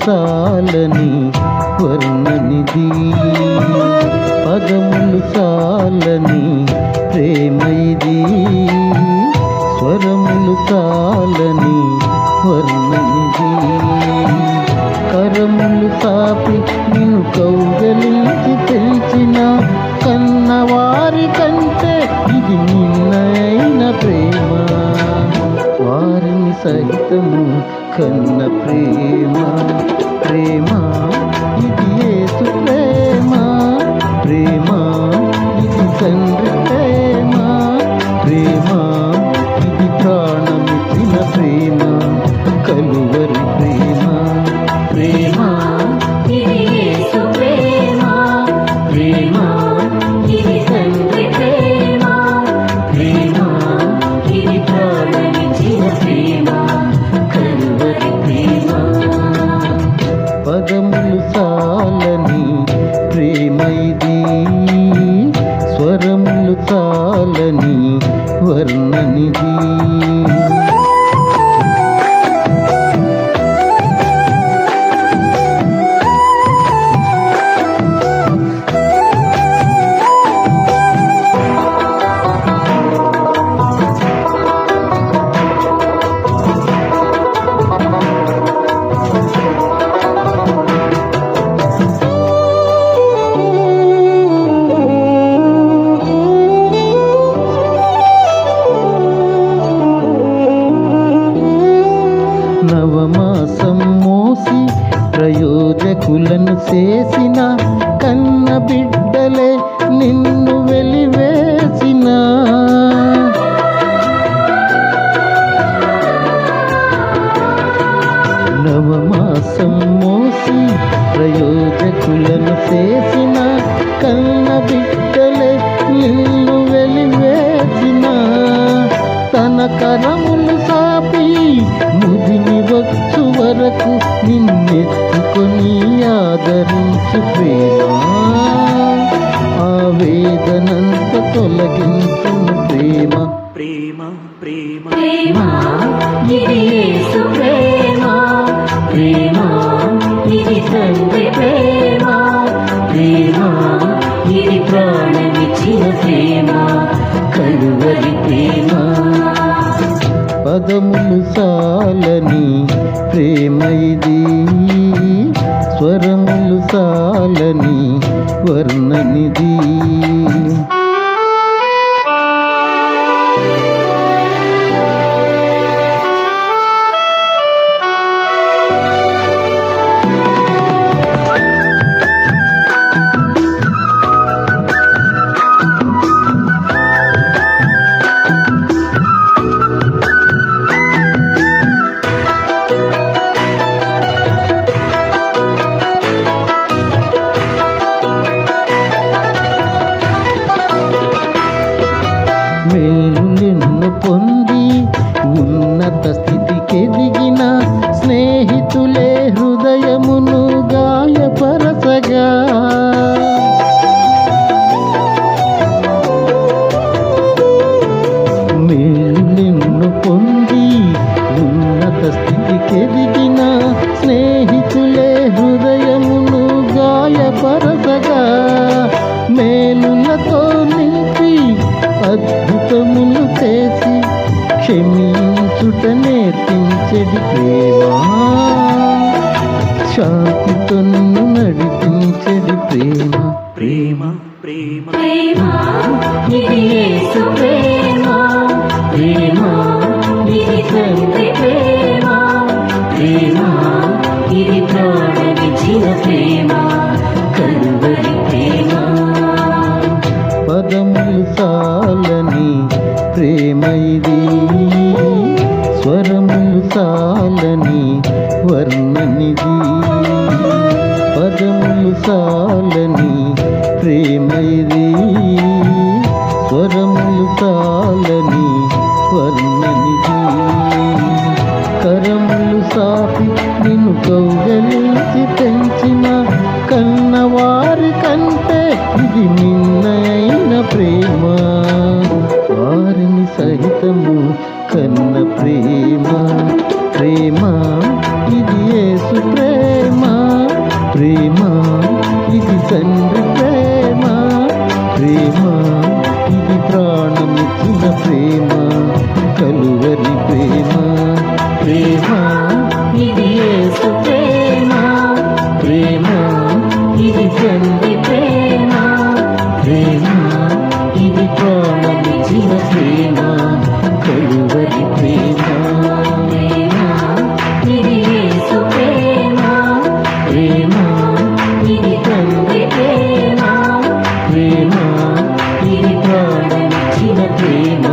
సాలని వర్ణనిధి, పదములు సాలని ప్రేమ ఇది, స్వరములు సాలని వర్ణనిధి. కరములు సాపి నిన్ను కౌగలించి పెంచిన కన్నవారి కంటే ఇది నిన్నైన ప్రేమ, వారిని సహితము కన్న ప్రేమ. ప్రేమ ఇది యేసు ప్రేమ, ప్రేమ ఇది తండ్రి ప్రేమ, ప్రేమ ఇది ప్రాణమిచ్చిన ప్రేమ, కలువరి ప్రేమ. ప్రేమ ఇది యేసు ప్రేమ, ప్రేమ ఇది తండ్రి ప్రేమ, ప్రేమ ఇది ప్రాణమిచ్చిన ప్రేమ, కలువరి ప్రేమ. పదములు చాలని ప్రేమ ఇది, స్వరములు చాలని వర్ణనిధి. నవమాసం మోసి ప్రయోజకులను చేసిన కన్న బిడ్డలే నిన్ను వెలివేసిన, నవమాసం మోసి ప్రయోజకులను చేసిన కన్న బిడ్డలే నిన్ను వెలివేసిన, తన కరములు సాపి ముదిని వచ్చు వరకు నిన్నెత్తుకొని ఆదరించు ప్రేమ, ఆ వేదనంత తొలగించును ప్రేమ. ప్రేమ ప్రేమ ప్రేమ ఇది యేసు ప్రేమ, ప్రేమ ఇది తండ్రి ప్రేమ, ప్రేమ ఇది ప్రాణమిచ్చిన ప్రేమ, కలువరి ప్రేమ. పదములు సాలని ప్రేమ ఇది, స్వరములు సాలని వర్ణనిధి. మేలులెన్ను పొంది ఉన్నత స్థితికి ఎదిగిన స్నేహితులే హృదయమును గాయపరసగా, మేలులెన్ను పొంది ఉన్నత స్థితికి ఎదిగిన స్నేహితులే హృదయమును గాయపరసగా, మేలులతో నింపి అద్భుతములు చేసి క్షమించుట నేర్పించెడి ప్రేమ, శాంతితో నిన్ను నడిపించెడి ప్రేమ. ప్రేమ ప్రేమ ప్రేమ ఇది యేసు ప్రేమ, ప్రేమ ఇది తండ్రి ప్రేమ, ప్రేమ ఇది ప్రాణమిచ్చిన ప్రేమ, కలువరి ప్రేమ. పదములు సాలని ప్రేమ ఇది, స్వరములు సాలని వర్ణనిధి. పదములు సాలని ప్రేమ ఇది, స్వరములు సాలని వర్ణనిధి. కరములు సాపి నిన్ను కౌగలించి పెంచిన కన్నవారి కంటే ఇది నిన్నైన ప్రేమ, వారిని సహితము కన్న ప్రేమ. ప్రేమ ఇది యేసు ప్రేమ, తండ్రి ప్రేమ ప్రేమ ఇది ప్రాణమిచ్చిన ప్రేమ కలువరి ప్రేమ ప్రేమ ఇది యేసు ప్రేమ ప్రేమ ఇది తండ్రి ప్రేమ ప్రేమ ఇది ప్రాణమిచ్చిన ప్రేమ కలువరి ప్రేమ ప్రేమ ఇది యేసు ప్రేమ ప్రేమ ఇది తండ్రి ప్రేమ ప్రేమ ఇది ప్రాణమిచ్చిన ప్రేమ